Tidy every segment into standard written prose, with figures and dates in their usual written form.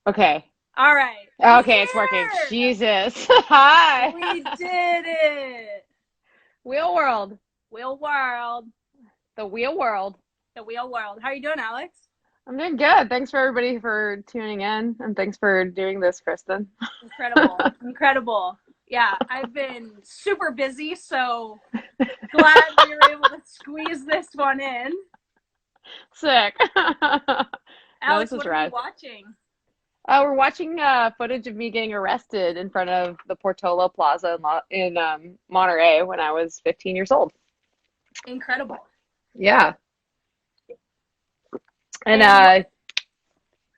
Okay. All right. We Okay, it's working. here. Jesus. Hi. We did it. Wheel world. Wheel world. The wheel world. The wheel world. How are you doing, Alex? I'm doing good. Thanks for everybody for tuning in and thanks for doing this, Kristen. Incredible. Incredible. Yeah, I've been super busy, so glad we were able to squeeze this one in. Sick. No, this Alex, is what are we rad. watching? We're watching footage of me getting arrested in front of the Portola Plaza in Monterey when I was 15 years old. Incredible. Yeah. And And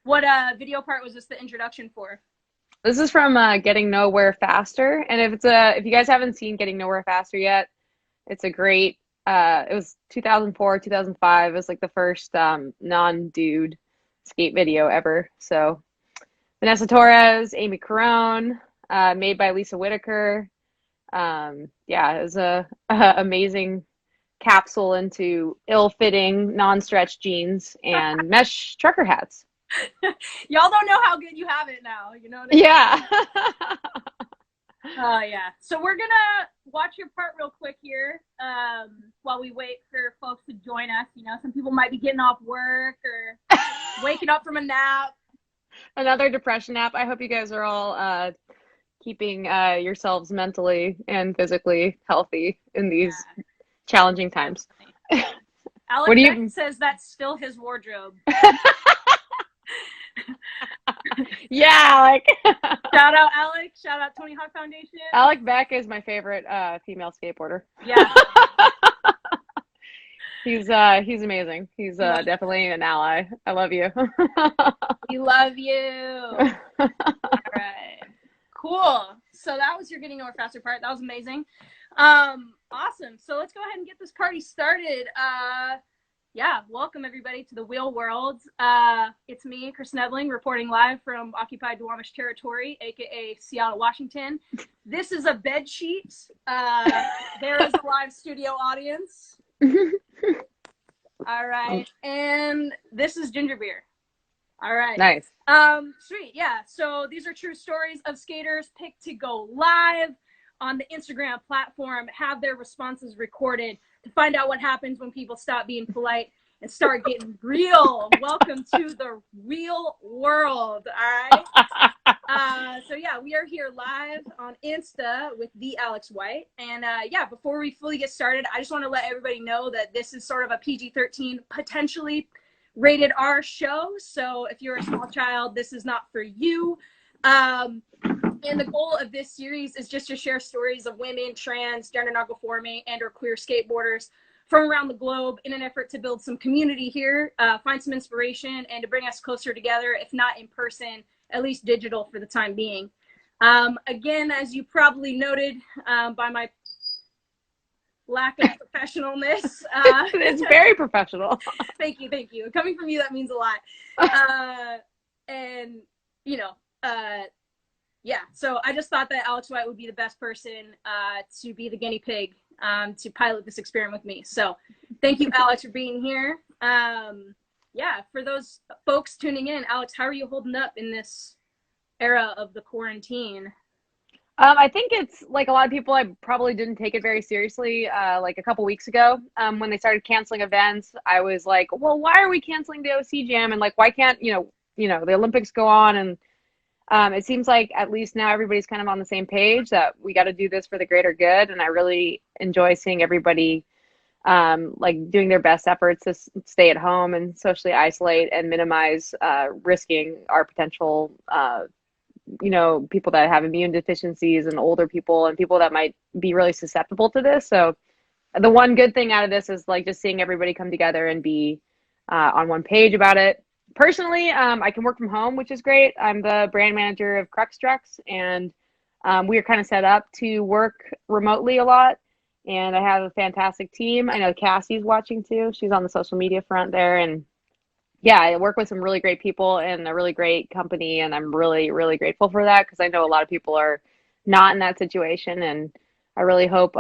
what video part was this the introduction for? this is from Getting Nowhere Faster. And if you guys haven't seen Getting Nowhere Faster yet, it's a great it was 2004, 2005. It was like the first non-dude skate video ever. So Vanessa Torres, Amy Carone, made by Lisa Whitaker. Yeah, it was a amazing capsule into ill-fitting, non-stretch jeans and mesh trucker hats. Y'all don't know how good you have it now. You know what I mean? Yeah. Oh yeah. So we're gonna watch your part real quick here, while we wait for folks to join us. You know, some people might be getting off work or waking up from a nap. Another depression app. I hope you guys are all keeping yourselves mentally and physically healthy in these Yeah, challenging times. definitely. What Alec do Beck you? says that's still his wardrobe. Yeah, like Shout out Alec. Shout out Tony Hawk Foundation. Alec Beck is my favorite female skateboarder. Yeah, He's amazing. He's we love, definitely an ally. I love you. we love you. All right. Cool. So that was your getting over faster part. That was amazing. Awesome. So let's go ahead and get this party started. Yeah, welcome everybody to the Wheel World. It's me, Chris Nebling, reporting live from occupied Duwamish territory, aka Seattle, Washington. This is a bed sheet. There is a live studio audience. All right, and this is ginger beer. All right. Nice. Sweet. Yeah. So these are true stories of skaters picked to go live on the Instagram platform, have their responses recorded to find out what happens when people stop being polite and start getting real. Welcome to the real world. All right. So yeah, we are here live on Insta with the Alex White. And yeah, before we fully get started, I just want to let everybody know that this is sort of a PG-13, potentially rated R show. So if you're a small child, this is not for you. And the goal of this series is just to share stories of women, trans, gender nonconforming, and or queer skateboarders from around the globe in an effort to build some community here, find some inspiration, and to bring us closer together, if not in person, at least digital for the time being. Again, as you probably noted by my lack of professionalness. It's very professional. Thank you, thank you. Coming from you, that means a lot. And you know, yeah. So I just thought that Alex White would be the best person to be the guinea pig to pilot this experiment with me. So thank you, Alex, for being here. Yeah, for those folks tuning in, Alex, how are you holding up in this era of the quarantine? I think it's like a lot of people, I probably didn't take it very seriously. Like a couple weeks ago, when they started canceling events, I was like, well, why are we canceling the OC Jam? And like, why can't, the Olympics go on? And it seems like at least now everybody's kind of on the same page that we got to do this for the greater good. And I really enjoy seeing everybody like doing their best efforts to stay at home and socially isolate and minimize risking our potential people that have immune deficiencies and older people and people that might be really susceptible to this. So the one good thing out of this is like just seeing everybody come together and be on one page about it. Personally, I can work from home, which is great. I'm the brand manager of Crux Trucks, and we are kind of set up to work remotely a lot. And I have a fantastic team. I know Cassie's watching too. She's on the social media front there, and yeah, I work with some really great people and a really great company, and I'm really, really grateful for that because I know a lot of people are not in that situation, and I really hope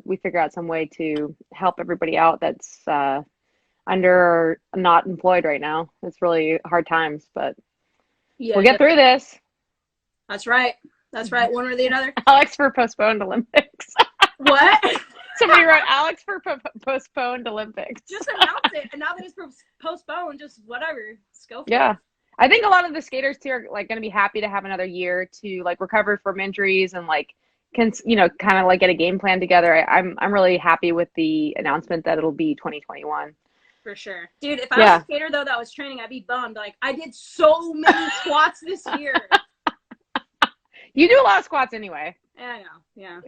we figure out some way to help everybody out that's under or not employed right now. It's really hard times, but Yeah, We'll get through this. that's right. That's right. One or the other. Alex for postponed Olympics. What? Somebody wrote Alex for postponed Olympics. Just announce it, and now that it's postponed, just whatever. Let's go for Yeah. it. I think a lot of the skaters too are like going to be happy to have another year to like recover from injuries and like can kind of like get a game plan together. I'm really happy with the announcement that it'll be 2021. For sure, dude. If I was Yeah. a skater though that was training, I'd be bummed. Like I did so many squats this year. You do a lot of squats anyway. Yeah, I know. Yeah.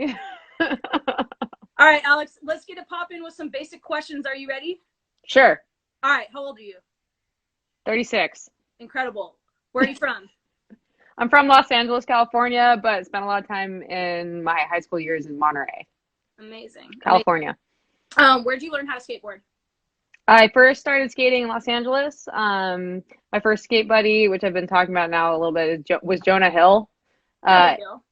All right, Alex. Let's get it popping with some basic questions. Are you ready? Sure. All right. How old are you? 36. Incredible. Where are you from? I'm from Los Angeles, California, but spent a lot of time in my high school years in Monterey, Amazing. California. Where'd you learn how to skateboard? I first started skating in Los Angeles. My first skate buddy, which I've been talking about now a little bit, was Jonah Hill, There you go.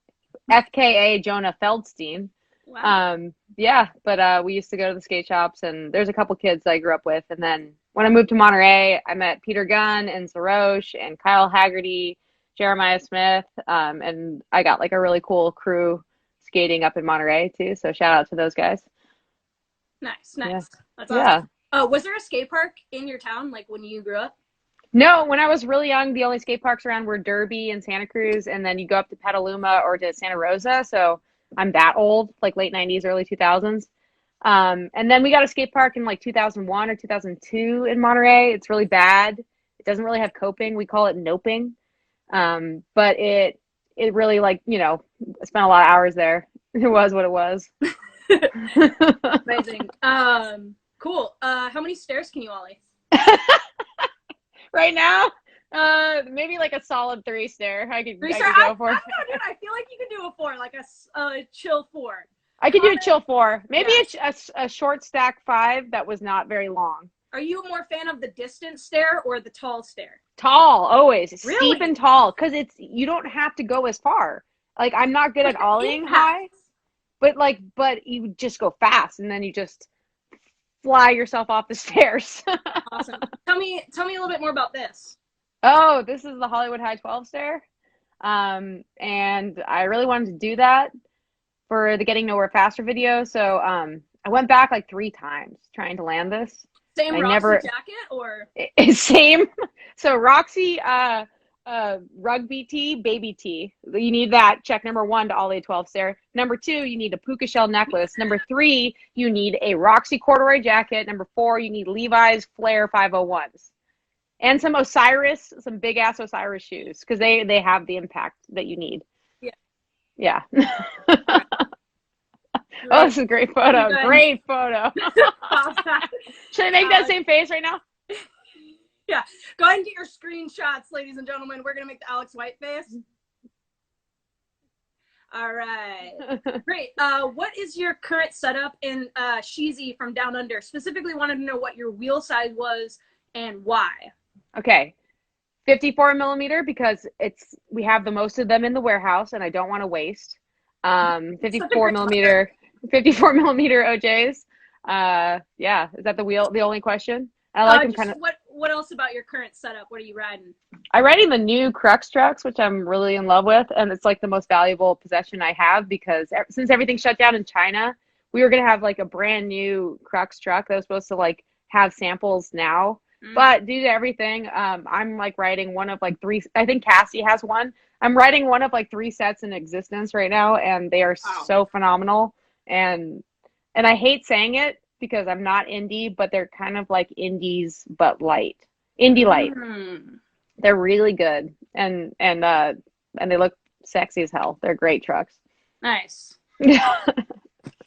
FKA Jonah Feldstein. Wow. Yeah, but we used to go to the skate shops, and there's a couple kids I grew up with. And then when I moved to Monterey, I met Peter Gunn and Sarosh and Kyle Haggerty, Jeremiah Smith, and I got like a really cool crew skating up in Monterey too. So shout out to those guys. Nice. Yeah. That's Yeah. awesome. Oh, was there a skate park in your town, like when you grew up? No, when I was really young, the only skate parks around were Derby and Santa Cruz, and then you go up to Petaluma or to Santa Rosa. So I'm that old, like late 90s, early 2000s. And then we got a skate park in like 2001 or 2002 in Monterey. It's really bad. It doesn't really have coping. We call it noping. But it really like, I spent a lot of hours there. It was what it was. Amazing. Cool. How many stairs can you ollie? Right now, maybe like a solid 3 stair. I could Go for. I don't know, dude. I feel like you could do a 4, like a chill 4. I could do a chill 4. Maybe Yeah. a short stack 5 that was not very long. Are you more fan of the distant stair or the tall stair? Tall, always. Really? Steep and tall, because you don't have to go as far. Like I'm not good at ollieing high, but you just go fast and then you just fly yourself off the stairs. Awesome. Tell me a little bit more about this. Oh, this is the Hollywood High 12 stair. And I really wanted to do that for the Getting Nowhere Faster video. So I went back like 3 times trying to land this. Same I Roxy jacket or? Same. So Roxy, rugby tee, baby tee. You need that. Check number 1 to ollie 12 stair. Number 2, you need a puka shell necklace. Number 3, you need a Roxy corduroy jacket. Number 4, you need Levi's Flare 501s. And some big ass Osiris shoes, because they have the impact that you need. Yeah. Oh, this is a great photo. Great photo. Should I make that same face right now? Yeah. Go ahead and get your screenshots, ladies and gentlemen. We're going to make the Alex White face. All right. Great. What is your current setup in Sheezy from Down Under? Specifically wanted to know what your wheel size was and why. Okay. 54 millimeter, because we have the most of them in the warehouse and I don't want to waste. 54 millimeter OJs. Yeah. Is that the only question? I like them kind of. What else about your current setup? What are you riding? I'm riding the new Crux trucks, which I'm really in love with, and it's like the most valuable possession I have, because since everything shut down in China, we were gonna have like a brand new Crux truck that was supposed to like have samples now, but due to everything, I'm like riding one of like 3. I think Cassie has one. I'm riding one of like 3 sets in existence right now, and they are so phenomenal. And I hate saying it, because I'm not indie, but they're kind of like indies, but light. Indie light. They're really good. And they look sexy as hell. They're great trucks. Nice.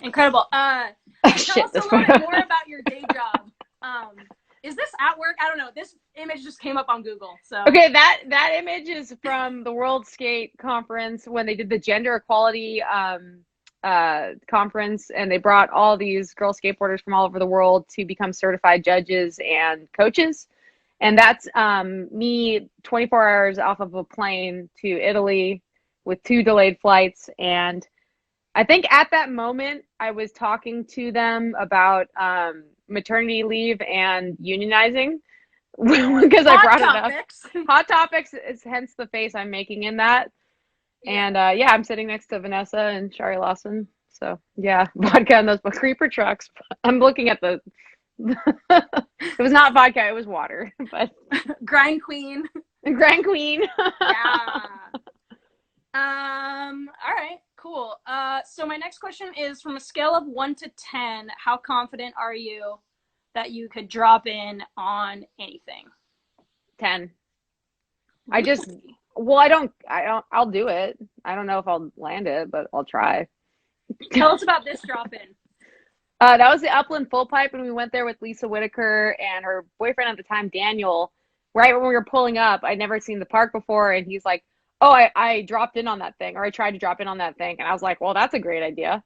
Incredible. Tell us a little bit more about your day job. Is this at work? I don't know. This image just came up on Google. So okay, that image is from the World Skate Conference when they did the gender equality conference, and they brought all these girl skateboarders from all over the world to become certified judges and coaches. And that's me 24 hours off of a plane to Italy with 2 delayed flights. And I think at that moment I was talking to them about maternity leave and unionizing. because I Hot brought it up. topics. Hot Topics is hence the face I'm making in that. Yeah. And yeah, I'm sitting next to Vanessa and Shari Lawson. So yeah, vodka and those creeper trucks. I'm looking at the. It was not vodka; it was water. But Grind Queen. Grand Queen. Yeah. All right, cool. So my next question is, from a scale of 1 to 10, how confident are you that you could drop in on anything? 10. I just, Really? well, I'll do it. I don't know if I'll land it, but I'll try. Tell us about this drop in. That was the Upland Full Pipe, and we went there with Lisa Whitaker and her boyfriend at the time, Daniel. Right when we were pulling up, I'd never seen the park before, and he's like, "Oh, I dropped in on that thing, or I tried to drop in on that thing," and I was like, "Well, that's a great idea."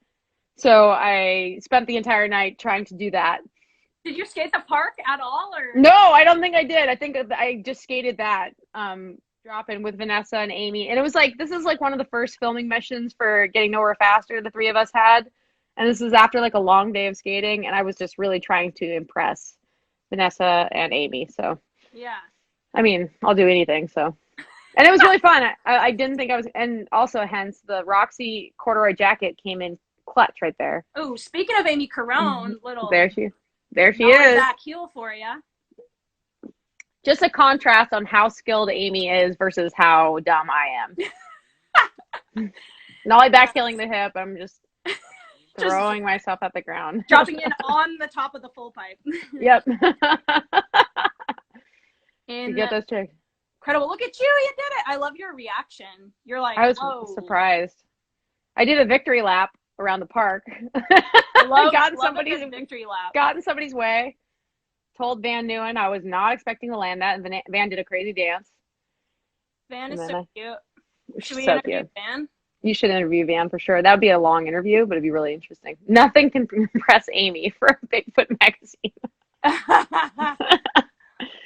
So I spent the entire night trying to do that. Did you skate the park at all, or? No, I don't think I did. I think I just skated that drop in with Vanessa and Amy, and it was like this is like one of the first filming missions for Getting Nowhere Faster the three of us had. And this was after like a long day of skating, and I was just really trying to impress Vanessa and Amy. So, Yeah. I mean, I'll do anything. So, and it was really fun. I didn't think I was, and also hence the Roxy corduroy jacket came in clutch right there. Oh, speaking of Amy Carone, little There she Melon is. back heel for you. Just a contrast on how skilled Amy is versus how dumb I am. Nollie back heeling the hip. I'm just throwing myself at the ground. Dropping in on the top of the full pipe. Yep. In You get those chicks. Incredible. Look at you. You did it. I love your reaction. You're like, I was whoa. surprised. I did a victory lap around the park. Love victory lap. Got in somebody's way. Told Van Newen I was not expecting to land that, and Van did a crazy dance. Van is so cute. Should we so interview cute. Van? You should interview Van for sure. That would be a long interview, but it'd be really interesting. Nothing can impress Amy for a Bigfoot magazine.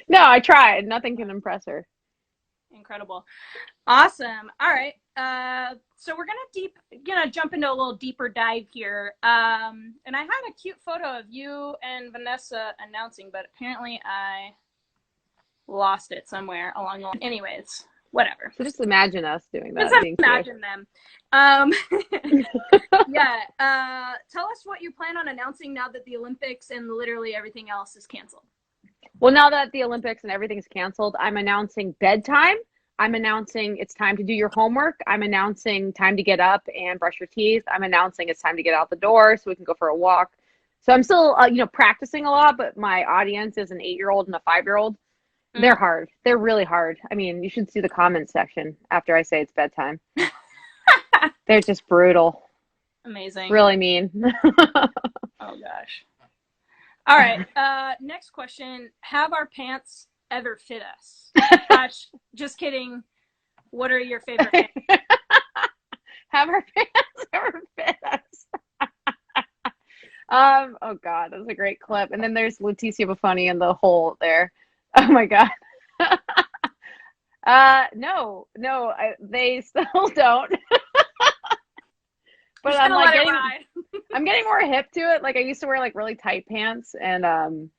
No, I tried. Nothing can impress her. Incredible. Awesome. All right. So we're gonna jump into a little deeper dive here. And I had a cute photo of you and Vanessa announcing, but apparently I lost it somewhere along the line. Anyways, whatever. So just imagine us doing that. Just imagine them. Yeah. Tell us what you plan on announcing now that the Olympics and literally everything else is canceled. Well, now that the Olympics and everything's canceled, I'm announcing bedtime. I'm announcing it's time to do your homework. I'm announcing time to get up and brush your teeth. I'm announcing it's time to get out the door so we can go for a walk. So I'm still, practicing a lot, but my audience is an 8-year-old and a 5-year-old. Mm-hmm. They're hard. They're really hard. I mean, you should see the comments section after I say it's bedtime. They're just brutal. Amazing. Really mean. Oh, gosh. All right. Next question. Have our pants ever fit us? Gosh, just kidding. What are your favorite pants? Have our pants ever fit us? Oh God, that was a great clip. And then there's Leticia Buffoni in the hole there. Oh my God. No, they still don't. But I'm like I'm getting more hip to it. Like I used to wear like really tight pants, and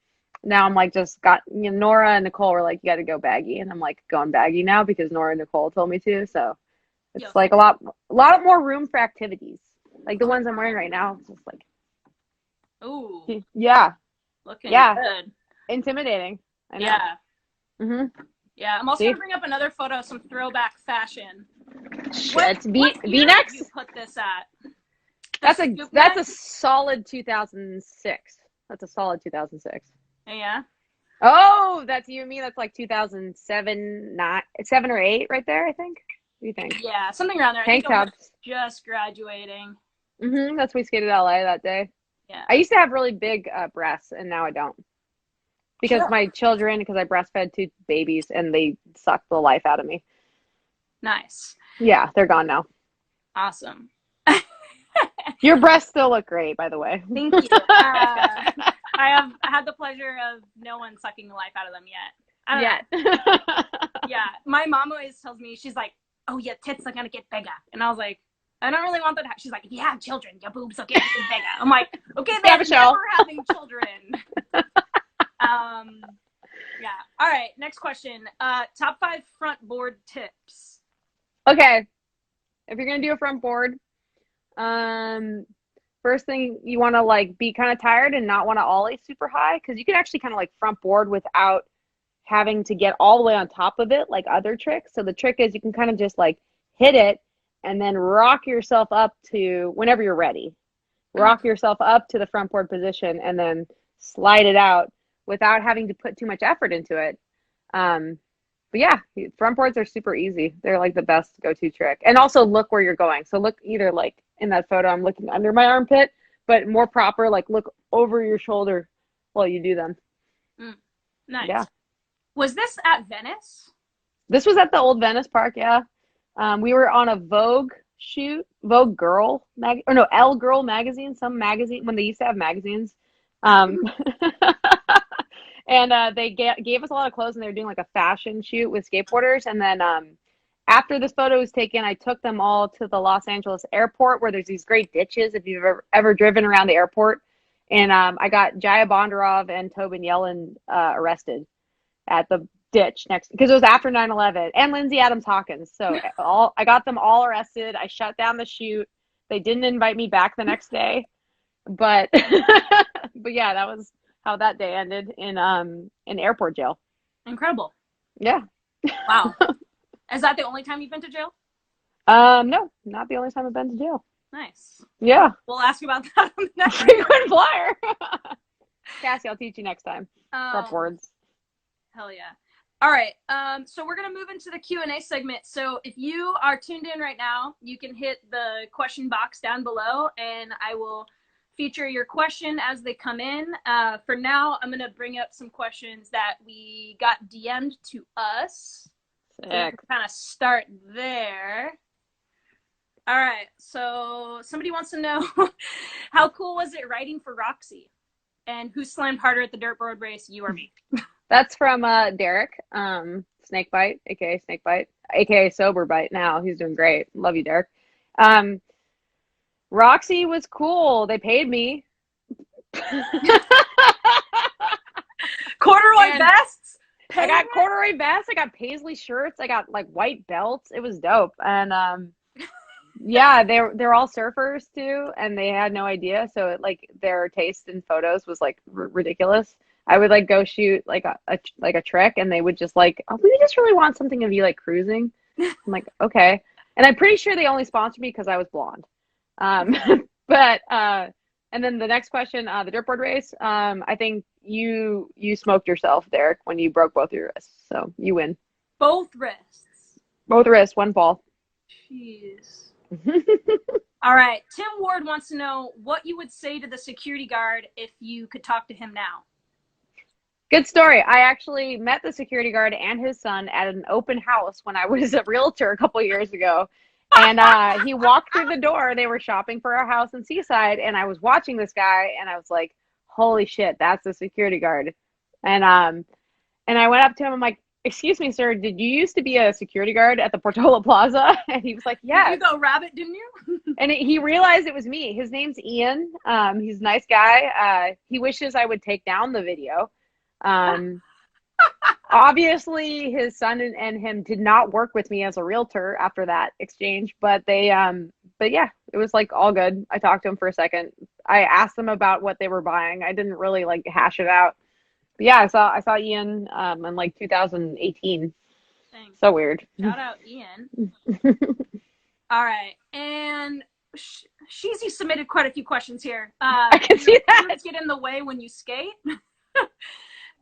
now I'm like just got Nora and Nicole were like, you got to go baggy, and I'm like going baggy now because Nora and Nicole told me to. So it's like a lot more room for activities. Like the ones I'm wearing right now, it's just like, ooh, yeah, looking good, intimidating. I know. Yeah. Mhm. Yeah, I'm also gonna bring up another photo of some throwback fashion. What V-necks? You put this at? That's a solid 2006. That's a solid 2006. Yeah. Oh, that's you and me. That's like 2007, 7 or 8, right there. I think. What do you think? Yeah, something around there. Tank tops. Just graduating. That's we skated LA that day. Yeah. I used to have really big breasts, and now I don't. Because my children, because I breastfed 2 babies, and they sucked the life out of me. Nice. Yeah, they're gone now. Awesome. Your breasts still look great, by the way. Thank you. I have had the pleasure of no one sucking the life out of them yet. Yeah. My mom always tells me, she's like, oh, your tits are going to get bigger. And I was like, I don't really want that. She's like, if you have children, your boobs will get bigger. I'm like, okay, they're never having children. Yeah. All right. Next question. Top 5 front board tips. Okay, if you're gonna do a front board, um, first thing you want to like be kind of tired and not want to ollie super high because you can actually kind of like front board without having to get all the way on top of it like other tricks. So the trick is you can kind of just like hit it and then rock yourself up to whenever you're ready. Rock yourself up to the front board position and then slide it out without having to put too much effort into it. But yeah, front boards are super easy. They're like the best go-to trick. And also look where you're going. So look either like in that photo, I'm looking under my armpit, but more proper, like look over your shoulder while you do them. Nice. Yeah. Was this at Venice? This was at the old Venice Park, yeah. We were on a Vogue shoot, Vogue Girl or no, Elle Girl magazine, some magazine when they used to have magazines. And they gave us a lot of clothes, and they were doing like a fashion shoot with skateboarders. And then after this photo was taken, I took them all to the Los Angeles airport where there's these great ditches if you've ever driven around the airport. And I got Jaya Bondarov and Tobin Yellen arrested at the ditch next because it was after 9/11 and Lindsay Adams Hawkins. So I got them all arrested. I shut down the shoot. They didn't invite me back the next day, but but yeah, that was how that day ended in airport jail. Incredible. Yeah. Wow. Is that the only time you've been to jail? No, not the only time I've been to jail. Nice. Yeah. We'll ask you about that on the next frequent flyer. Cassie, I'll teach you next time. Rough words. Hell yeah. All right. So we're gonna move into the Q&A segment. So if you are tuned in right now, you can hit the question box down below, and I will feature your question as they come in. For now, I'm gonna bring up some questions that we got DM'd to us. Sick. So kind of start there. All right. So somebody wants to know how cool was it riding for Roxy, and who slammed harder at the dirtboard race, you or me? That's from Derek, Snakebite, aka Snakebite, aka Sober Bite. Now he's doing great. Love you, Derek. Roxy was cool. They paid me. Corduroy vests. I got corduroy vests. I got paisley shirts. I got like white belts. It was dope. And yeah, they're all surfers too, and they had no idea. So it, like their taste in photos was like ridiculous. I would like go shoot like a trick, and they would just like, oh, we just really want something of you like cruising. I'm like, okay. And I'm pretty sure they only sponsored me because I was blonde. But and then the next question, the dirtboard race. I think you smoked yourself, Derek, when you broke both your wrists. So you win. Both wrists. Both wrists, one fall. Jeez. All right. Tim Ward wants to know what you would say to the security guard if you could talk to him now. Good story. I actually met the security guard and his son at an open house when I was a realtor a couple years ago. And he walked through the door. They were shopping for our house in Seaside, and I was watching this guy, and I was like, holy shit, that's the security guard. And I went up to him. I'm like, excuse me, sir, did you used to be a security guard at the Portola Plaza? And he was like, yeah. You go rabbit, didn't you? And he realized it was me. His name's Ian. He's a nice guy. He wishes I would take down the video. Obviously his son and him did not work with me as a realtor after that exchange, but but yeah, it was like all good. I talked to him for a second. I asked them about what they were buying. I didn't really like hash it out. But yeah, I saw Ian in like 2018. Thanks. So weird. Shout out Ian. All right. And Sheezy submitted quite a few questions here. I can see that. Let's get in the way when you skate.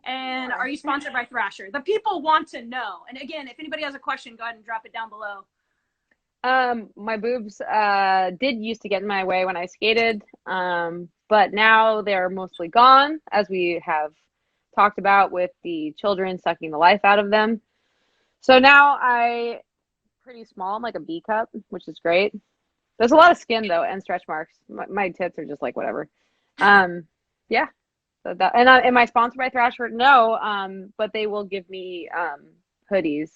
And are you sponsored by Thrasher? The people want to know. And again, if anybody has a question, go ahead and drop it down below. My boobs did used to get in my way when I skated, but now they're mostly gone, as we have talked about with the children sucking the life out of them. So now I'm pretty small. I'm like a B cup, which is great. There's a lot of skin though, and stretch marks. My tits are just like whatever. Yeah. So that, and am I sponsored by Thrasher? No, but they will give me hoodies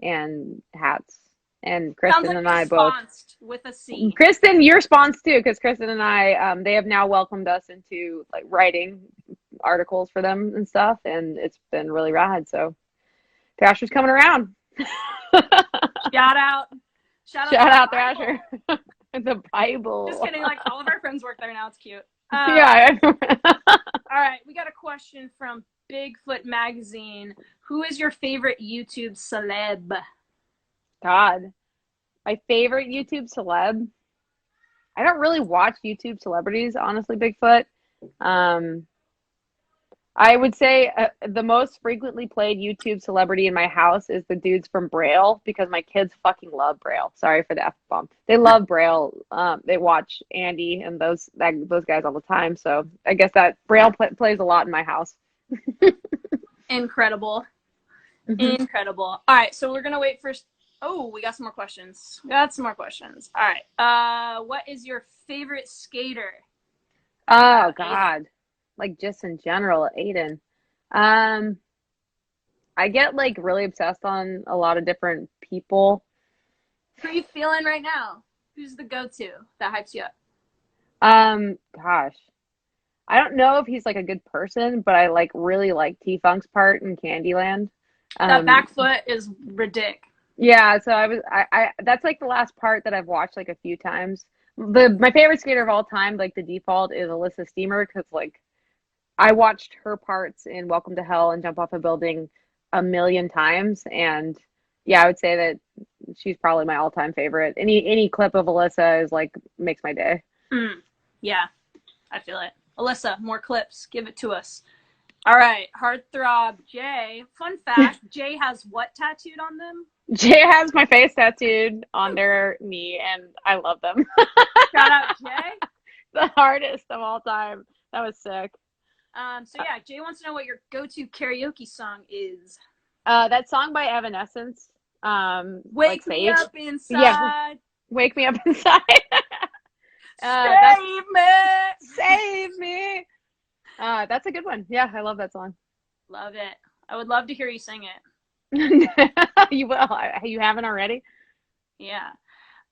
and hats. And Kristen like and I both. With a C. Kristen, you're sponsed too, because Kristen and I, they have now welcomed us into like writing articles for them and stuff, and it's been really rad. So Thrasher's coming around. Shout out. Shout to out the Bible. Thrasher. The Bible. Just kidding. Like, all of our friends work there now. It's cute. Yeah. All right. We got a question from Bigfoot Magazine. Who is your favorite YouTube celeb? God, my favorite YouTube celeb. I don't really watch YouTube celebrities, honestly, Bigfoot. I would say the most frequently played YouTube celebrity in my house is the dudes from Braille because my kids fucking love Braille. Sorry for the F-bomb. They love Braille. They watch Andy and those guys all the time. So I guess that Braille plays a lot in my house. Incredible. Incredible. All right. So we're going to wait for... Oh, we got some more questions. All right. What is your favorite skater? Oh, God. Like just in general, Aiden. I get like really obsessed on a lot of different people. Who are you feeling right now? Who's the go-to that hypes you up? Gosh. I don't know if he's like a good person, but I like really like T-Funk's part in Candyland. That back foot is ridiculous. Yeah, so I that's like the last part that I've watched like a few times. My favorite skater of all time, like the default, is Alyssa Steamer because like I watched her parts in Welcome to Hell and Jump Off a Building a million times, and yeah, I would say that she's probably my all-time favorite. Any clip of Alyssa is like makes my day. Yeah, I feel it. Alyssa, more clips. Give it to us. All right, Heartthrob Jay. Fun fact, Jay has what tattooed on them? Jay has my face tattooed on their knee, and I love them. Shout out Jay. The hardest of all time. That was sick. So yeah, Jay wants to know what your go-to karaoke song is. That song by Evanescence. Wake me up inside. Yeah, wake me up inside. Save me. Save me. That's a good one. Yeah, I love that song. Love it. I would love to hear you sing it. You will. You haven't already? Yeah.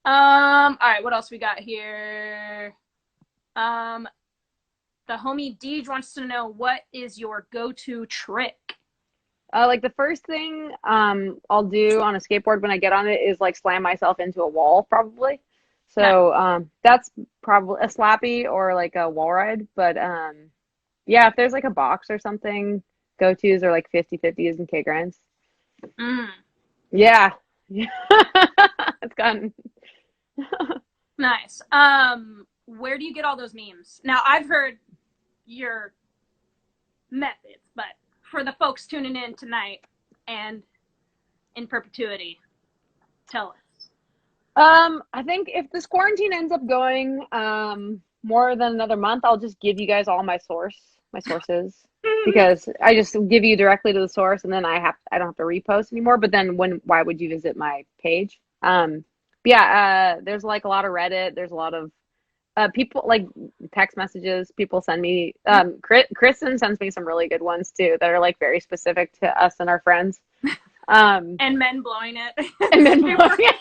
All right, what else we got here? The homie Deej wants to know, what is your go-to trick? Like the first thing I'll do on a skateboard when I get on it is like slam myself into a wall, probably. So that's probably a slappy or like a wall ride. But yeah, if there's like a box or something, go-tos are like 50/50s and K-grinds. Yeah. It's gone. Nice. Where do you get all those memes? Now, I've heard your methods, but for the folks tuning in tonight and in perpetuity, tell us. I think if this quarantine ends up going more than another month, I'll just give you guys all my sources. Because I just give you directly to the source, and then I don't have to repost anymore. But then why would you visit my page? Yeah, there's like a lot of Reddit. There's a lot of people like text messages. People send me. Kristen sends me some really good ones too that are like very specific to us and our friends. And men blowing it. And men blowing it.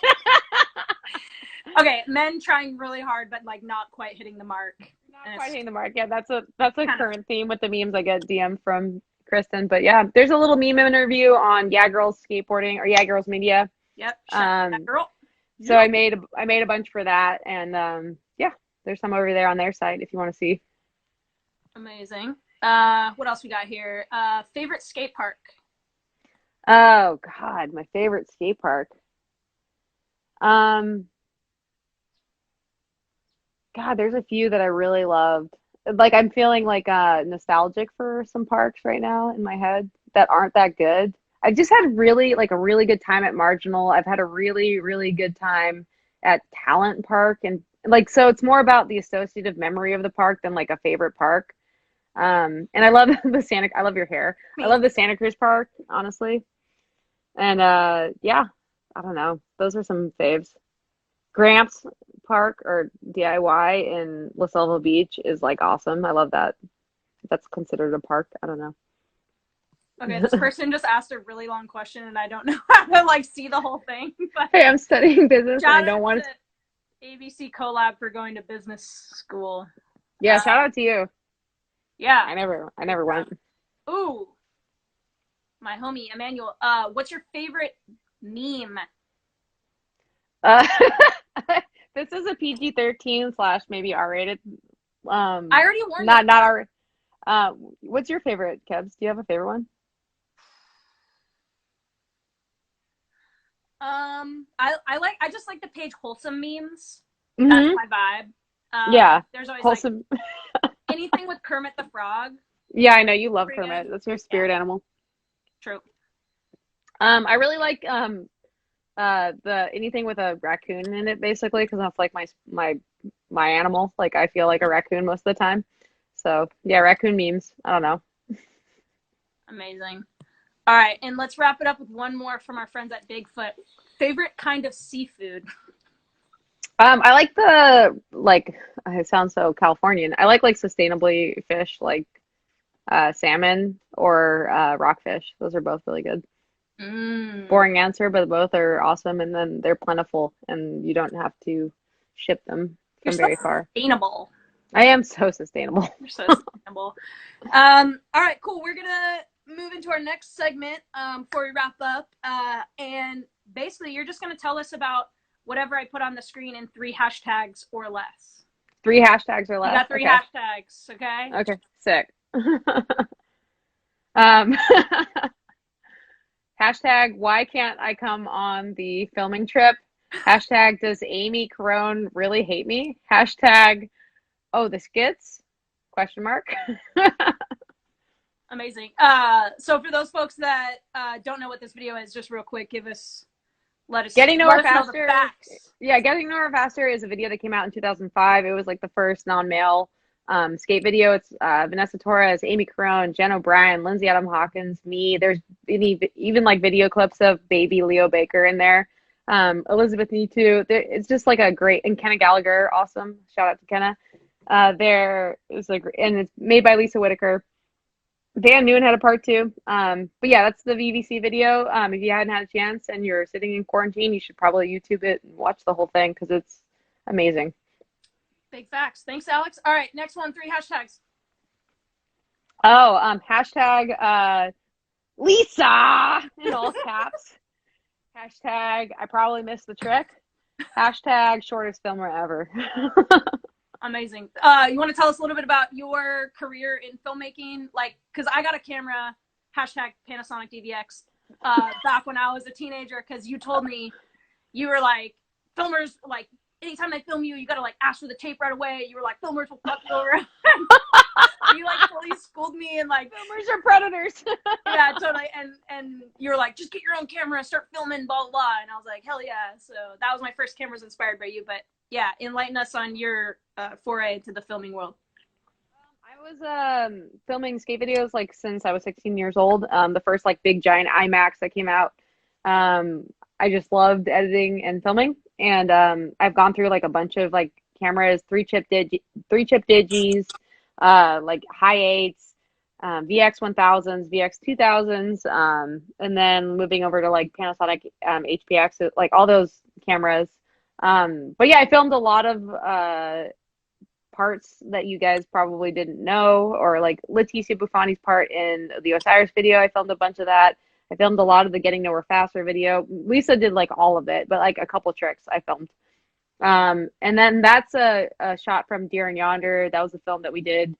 Okay, men trying really hard, but like not quite hitting the mark. Not quite hitting the mark. Yeah, that's a current theme with the memes I get DM from Kristen. But yeah, there's a little meme interview on Yeah Girls Skateboarding or Yeah Girls Media. Yep. That girl. So I made a bunch for that, and yeah, there's some over there on their site if you want to see. Amazing. What else we got here? Favorite skate park? Oh God, my favorite skate park. God, there's a few that I really loved. Like I'm feeling like nostalgic for some parks right now in my head that aren't that good. I just had a really good time at Marginal. I've had a really, really good time at Talent Park, and like so it's more about the associative memory of the park than like a favorite park. And I love I love your hair. I love the Santa Cruz Park, honestly. And yeah, I don't know. Those are some faves. Gramps Park or DIY in La Selva Beach is like awesome. I love that. That's considered a park. I don't know. Okay, this person just asked a really long question and I don't know how to like see the whole thing. But hey, I'm studying business and I don't want to ABC collab for going to business school. Yeah, shout out to you. Yeah. I never went. Ooh, my homie Emmanuel. What's your favorite meme? Uh, this is a PG-13 slash maybe R-rated. I already warned you. Not R. What's your favorite, Kebs? Do you have a favorite one? I just like the page wholesome memes. That's Hmm. my vibe. Yeah, There's always like wholesome. anything with Kermit the Frog. Yeah, I know you love Pretty Kermit. good. That's your Yeah, spirit animal. true. I really like the anything with a raccoon in it basically because that's like my animal. Like I feel like a raccoon most of the time. So yeah, raccoon memes. I don't know. Amazing. All right, and let's wrap it up with one more from our friends at Bigfoot. Favorite kind of seafood? I like the like it sounds so Californian. I like sustainably fish like salmon or rockfish. Those are both really good. Mm, Boring answer, but both are awesome and then they're plentiful and you don't have to ship them you're from so very far. sustainable. I am so sustainable. You're so sustainable. All right, cool. We're gonna move into our next segment before we wrap up. And basically, you're just gonna tell us about whatever I put on the screen in 3 hashtags or less. 3 hashtags or You less. got 3 Okay. hashtags, okay? Okay. Sick. Um, hashtag why can't I come on the filming trip? Hashtag does Amy Carone really hate me? Hashtag oh the skits? Question mark. Amazing. So for those folks that don't know what this video is, just real quick, Getting let Nowhere us know the Faster. facts. Yeah, Getting Nowhere Faster is a video that came out in 2005. It was like the first non-male skate video. It's Vanessa Torres, Amy Carone, Jen O'Brien, Lindsay Adam Hawkins, me. There's even like video clips of baby Leo Baker in there. Elizabeth Nitu. It's just like a great, and Kenna Gallagher, awesome. Shout out to Kenna. There is like, and it's made by Lisa Whitaker. Dan Noon had a part two. But yeah, that's the VVC video. If you hadn't had a chance and you're sitting in quarantine, you should probably YouTube it and watch the whole thing because it's amazing. Big facts. Thanks, Alex. All right, next one, 3 hashtags. Oh, hashtag Lisa in all caps. Hashtag I probably missed the trick. Hashtag shortest filmer ever. Amazing. You want to tell us a little bit about your career in filmmaking? Like, because I got a camera, hashtag Panasonic DVX, back when I was a teenager, because you told me you were like, filmers, like, anytime they film you, you got to like ask for the tape right away. You were like, filmers will fuck you over. You like fully schooled me and like Filmers are predators. yeah, totally. And you were like, just get your own camera, start filming, blah, blah, blah. And I was like, hell yeah. So that was my first cameras inspired by you. But yeah, enlighten us on your foray into the filming world. I was filming skate videos like since I was 16 years old. The first like big giant IMAX that came out. I just loved editing and filming, and I've gone through like a bunch of like cameras, three chip digis, like high eights, VX 1000s, VX 2000s, and then moving over to like Panasonic HPX, like all those cameras. But yeah, I filmed a lot of parts that you guys probably didn't know, or like Leticia Buffoni's part in the Osiris video. I filmed a bunch of that. I filmed a lot of the Getting Nowhere Faster video. Lisa did like all of it, but like a couple tricks I filmed. And then that's a shot from Deer and Yonder. That was a film that we did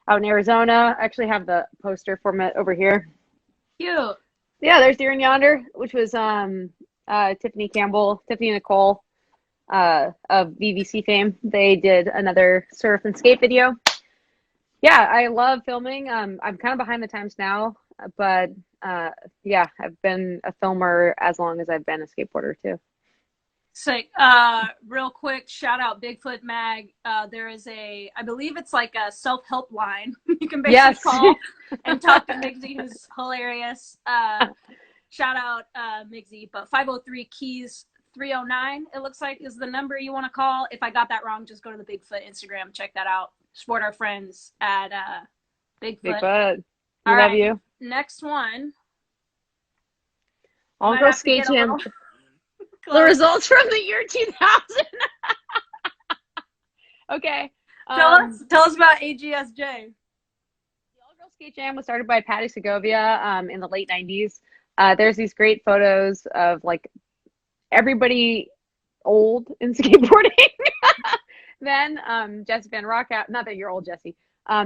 out in Arizona. I actually have the poster for it over here. Cute. Yeah, there's Deer and Yonder, which was Tiffany Nicole of VVC fame. They did another surf and skate video. Yeah, I love filming. I'm kind of behind the times now, but yeah, I've been a filmer as long as I've been a skateboarder too. So, real quick, shout out Bigfoot Mag. There is I believe it's like a self-help line you can basically call and talk to Migsy, who's hilarious. Shout out Migsy, but 503 Keys 309, it looks like, is the number you want to call. If I got that wrong, just go to the Bigfoot Instagram, check that out. Support our friends at Bigfoot. Bigfoot. We love you. Next one. I'll go skate him. The results from the year 2000. Okay. Tell us about AGSJ. Skate Jam was started by Patty Segovia in the late 90s. There's these great photos of like everybody old in skateboarding. Then Jesse Van Rockout, not that you're old, Jesse.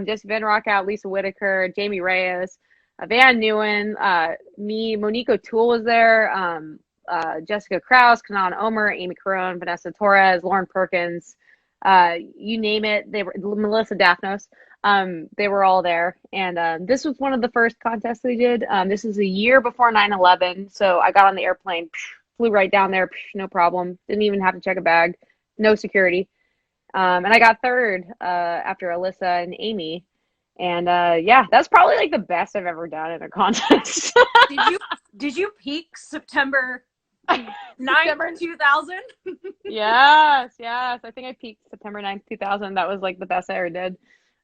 Jesse Van Rockout, Lisa Whitaker, Jamie Reyes, Van Newen, me, Monique O'Toole was there, Jessica Krause, Kanan Omer, Amy Carone, Vanessa Torres, Lauren Perkins, you name it. They were Melissa Daphnos. They were all there, and this was one of the first contests they did. This is a year before 9/11, so I got on the airplane, flew right down there, no problem. Didn't even have to check a bag, no security. And I got third after Alyssa and Amy. And yeah, that's probably like the best I've ever done in a contest. Did you peak September 9th, 2000? Yes, yes. I think I peaked September 9th, 2000. That was like the best I ever did.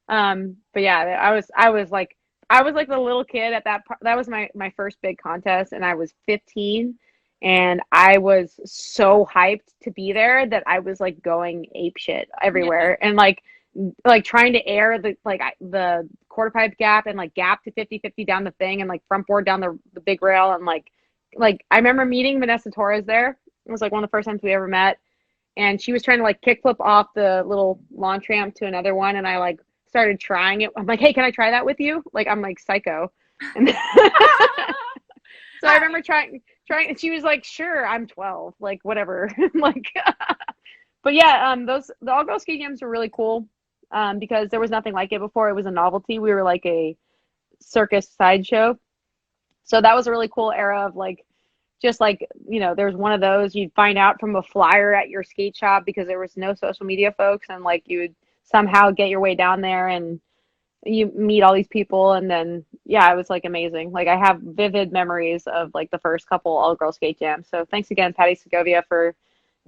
But yeah, I was like the little kid at that was my first big contest, and I was 15, and I was so hyped to be there that I was like going ape shit everywhere, and like trying to air the quarter pipe gap and like gap to 50-50 down the thing and like front board down the big rail, and like I remember meeting Vanessa Torres there. It was like one of the first times we ever met, and she was trying to like kickflip off the little launch ramp to another one, and I like started trying it. I'm like, hey, can I try that with you? Like, I'm like psycho. And so I remember trying, and she was like, sure, I'm 12, like whatever. Like, but yeah, the all girl skate jams were really cool, because there was nothing like it before. It was a novelty. We were like a circus sideshow, so that was a really cool era of like, just like, there's one of those you'd find out from a flyer at your skate shop because there was no social media, folks, and like you would somehow get your way down there and you meet all these people, and then yeah, it was like amazing. Like I have vivid memories of like the first couple all girl skate jams. So thanks again, Patty Segovia, for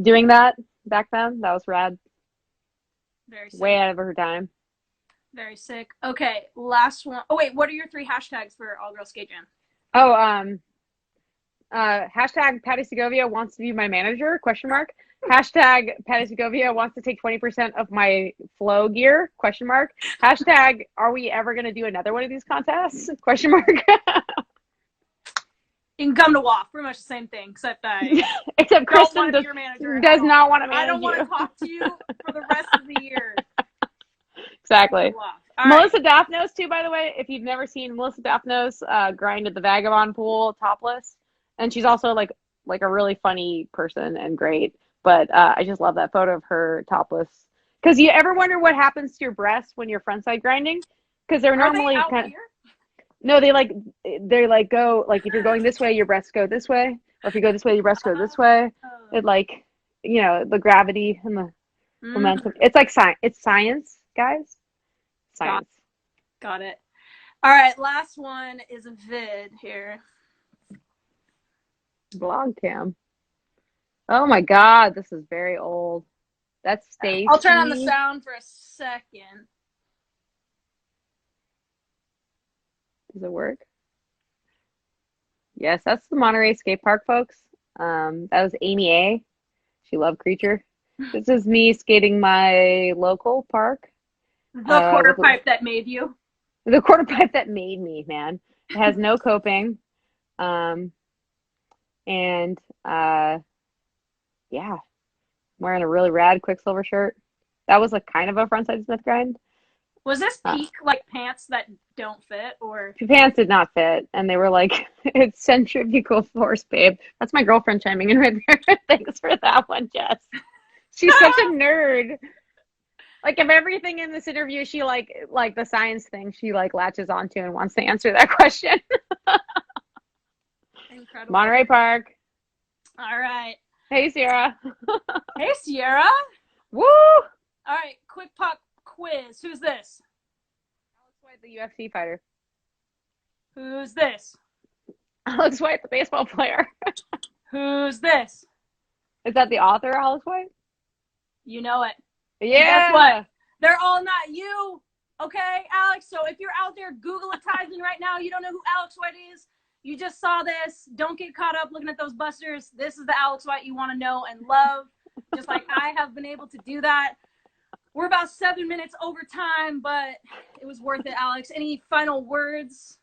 doing that back then. That was rad. Very sick. Way out of her time. Very sick. Okay, last one. Oh wait, what are your 3 hashtags for All Girl Skate Jam? Oh, hashtag Patty Segovia wants to be my manager, question mark. Hashtag Patty Segovia wants to take 20% of my flow gear, question mark. Hashtag, are we ever going to do another one of these contests, question mark. You can come to WAF, pretty much the same thing, except except Kristen does not want to manage I don't want to you. talk to you for the rest of the year. Exactly. Melissa Daphnos too, by the way. If you've never seen Melissa Daphnos grind at the Vagabond pool topless, and she's also like a really funny person and great. But I just love that photo of her topless. Because you ever wonder what happens to your breasts when you're frontside grinding? Because they're normally kind of. No, they like go like if you're going this way, your breasts go this way, or if you go this way, your breasts go this way. It like the gravity and the momentum. It's like science. It's science, guys. Science. Got it. All right, last one is a vid here. Blog cam. Oh my God, this is very old. That's Stacy. I'll turn on the sound for a second. Does it work? Yes, that's the Monterey Skate Park, folks. That was Amy A. She loved Creature. This is me skating my local park. The quarter pipe that made you. The quarter pipe that made me, man. It has no coping. And yeah, I'm wearing a really rad Quicksilver shirt. That was like kind of a frontside Smith grind. Was this peak like pants that don't fit, or pants did not fit, and they were like, it's centrifugal force, babe. That's my girlfriend chiming in right there. Thanks for that one, Jess. She's such a nerd. Like, of everything in this interview, she like the science thing, she like latches onto and wants to answer that question. Incredible. Monterey Park. All right. Hey, Sierra. Hey, Sierra. Woo! All right, quick pop quiz. Who's this? Alex White, the UFC fighter. Who's this? Alex White, the baseball player. Who's this? Is that the author, Alex White? You know it. Yeah. And guess what? They're all not you. Okay, Alex? So if you're out there Googleatizing right now, you don't know who Alex White is, you just saw this. Don't get caught up looking at those busters. This is the Alex White you want to know and love, just like I have been able to do that. We're about 7 minutes over time, but it was worth it, Alex. Any final words?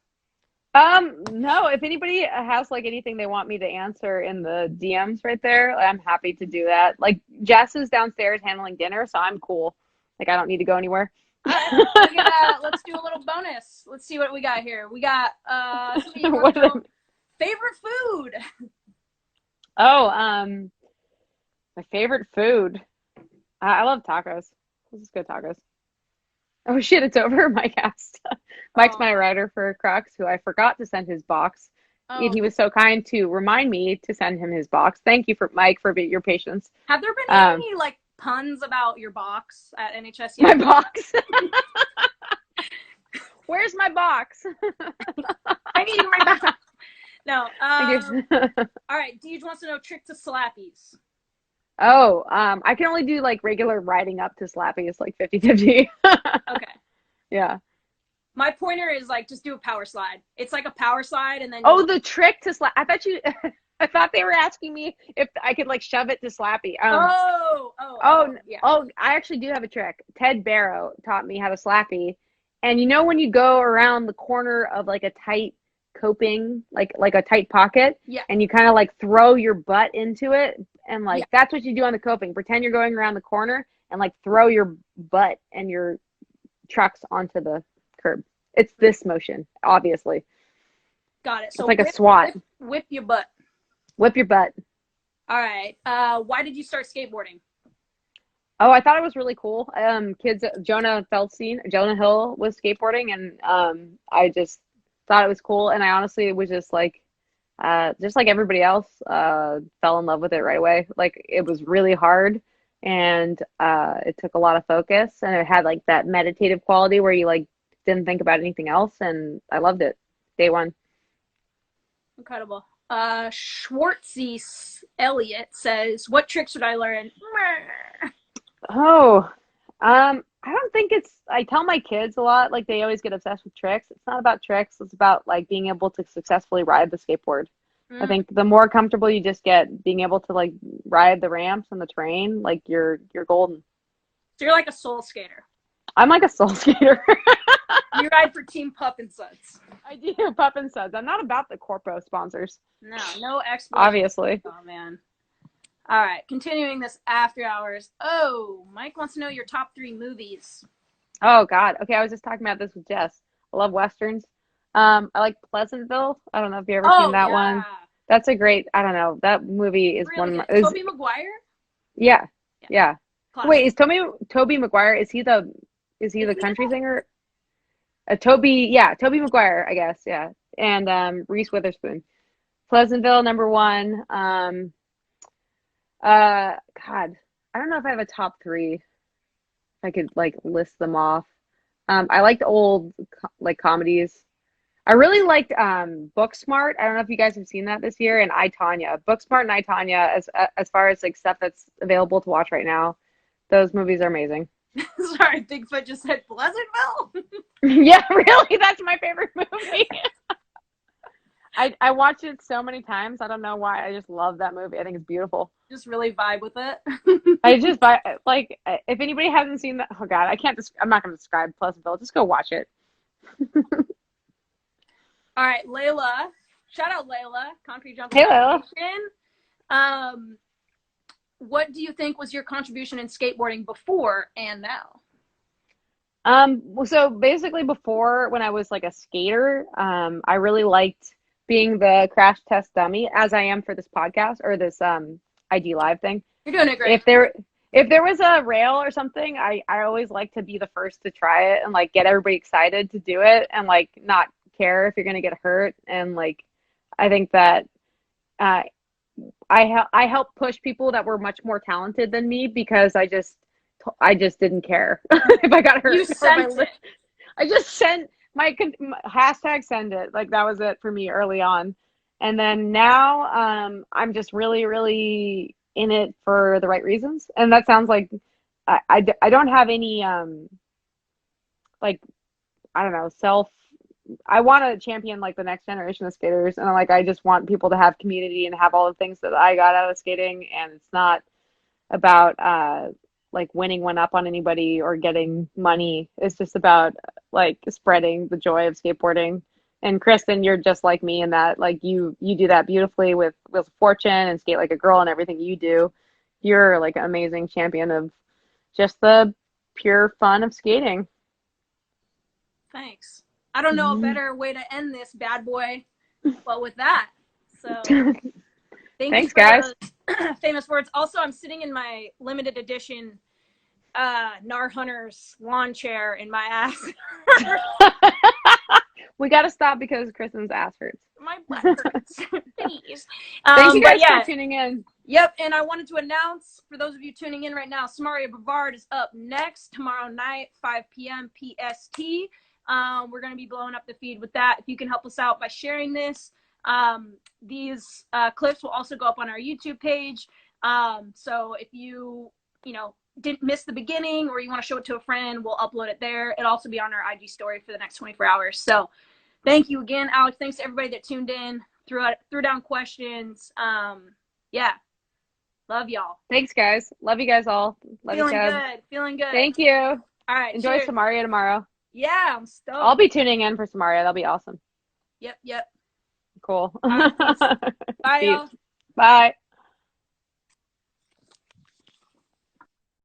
No, if anybody has like anything they want me to answer in the DMs right there, I'm happy to do that. Like Jess is downstairs handling dinner, so I'm cool. Like I don't need to go anywhere. All right, let's do a little bonus. Let's see what we got here. We got somebody wants to know favorite food. Oh, my favorite food. I love tacos. Let's just go tacos. Oh shit, it's over. Mike asked. Mike's my writer for Crocs, who I forgot to send his box. And he was so kind to remind me to send him his box. Thank you for Mike for your patience. Have there been any like puns about your box at NHS My yet? box. Where's my box? I need my box. No. All right. Deej wants to know trick to slappies. Oh, I can only do like regular riding up to slappies, like 50-50. Okay. Yeah. My pointer is like just do a power slide. It's like a power slide, and then the trick to slap. I thought they were asking me if I could like shove it to Slappy. Yeah. I actually do have a trick. Ted Barrow taught me how to Slappy, and you know when you go around the corner of like a tight coping, like a tight pocket, yeah, and you kind of like throw your butt into it, and like that's what you do on the coping. Pretend you're going around the corner and like throw your butt and your trucks onto the curb. It's this motion, obviously. Got it. So it's like a SWAT. Whip your butt. Whip your butt. All right. Why did you start skateboarding? Oh, I thought it was really cool. Kids, Jonah Hill was skateboarding, and I just thought it was cool. And I honestly was just like everybody else, fell in love with it right away. Like it was really hard, and it took a lot of focus, and it had like that meditative quality where you like didn't think about anything else, and I loved it. Day one. Incredible. Schwartzy Elliott says, "What tricks should I learn?" Oh, I don't think I tell my kids a lot, like they always get obsessed with tricks. It's not about tricks. It's about like being able to successfully ride the skateboard. I think the more comfortable you just get being able to like ride the ramps and the terrain, like you're golden. So you're like a soul skater. I'm like a soul skater. You ride for Team Pup and Suds. I do, Pup and Suds. I'm not about the corpo sponsors. No expert. Obviously. Oh man. All right, continuing this after hours. Oh, Mike wants to know your top 3 movies. Oh God. Okay, I was just talking about this with Jess. I love westerns. I like Pleasantville. I don't know if you've ever seen that one. That's a great. I don't know. That movie is really one of my. Tobey Maguire. Yeah. Classic. Wait, is Tobey Maguire? Is he the country singer? Tobey Maguire, I guess. Yeah, and Reese Witherspoon. Pleasantville, number 1. God, I don't know if I have a top 3. If I could like list them off. I liked old like comedies. I really liked Booksmart. I don't know if you guys have seen that this year, and I, Tonya. Booksmart and I, Tonya, as far as like stuff that's available to watch right now, those movies are amazing. Sorry, Bigfoot just said Pleasantville. Yeah, really, that's my favorite movie. I watched it so many times. I don't know why. I just love that movie. I think it's beautiful. Just really vibe with it. I just like if anybody hasn't seen that. Oh God, I'm not going to describe Pleasantville. Just go watch it. All right, Layla. Shout out Layla, Concrete Jungle. Hey, Layla. What do you think was your contribution in skateboarding before and now? So basically before, when I was like a skater, I really liked being the crash test dummy, as I am for this podcast or this IG Live thing. You're doing it great. If there was a rail or something, I always like to be the first to try it and like get everybody excited to do it and like not care if you're gonna get hurt. And like I think that I helped push people that were much more talented than me because I just didn't care if I got hurt. You sent it. I just sent my hashtag send it. Like that was it for me early on. And then now I'm just really, really in it for the right reasons. And that sounds like I don't have any like, I don't know, I want to champion like the next generation of skaters, and I just want people to have community and have all the things that I got out of skating. And it's not about like winning one up on anybody or getting money. It's just about like spreading the joy of skateboarding. And Kristen, you're just like me in that like you do that beautifully with Fortune and Skate Like a Girl and everything you do. You're like an amazing champion of just the pure fun of skating. Thanks. I don't know a better way to end this bad boy, but with that. So thank you Thanks, for guys. those famous words. Also, I'm sitting in my limited edition Nar Hunter's lawn chair in my ass. We got to stop because Kristen's ass hurts. My butt hurts. Please. Thank you But guys yeah. for tuning in. Yep, and I wanted to announce for those of you tuning in right now, Samaria Brevard is up next tomorrow night, 5 p.m. PST. We're going to be blowing up the feed with that. If you can help us out by sharing this, these clips will also go up on our YouTube page. So if you didn't miss the beginning or you want to show it to a friend, we'll upload it there. It'll also be on our IG story for the next 24 hours. So thank you again, Alex. Thanks to everybody that tuned in, threw down questions. Yeah. Love y'all. Thanks, guys. Love you guys all. Love Feeling you, good. Feeling good. Thank you. All right. Enjoy Cheers. Samaria tomorrow. Yeah, I'm stoked. I'll be tuning in for Samaria. That'll be awesome. Yep. Cool. Right, bye, Peace. y'all. Bye.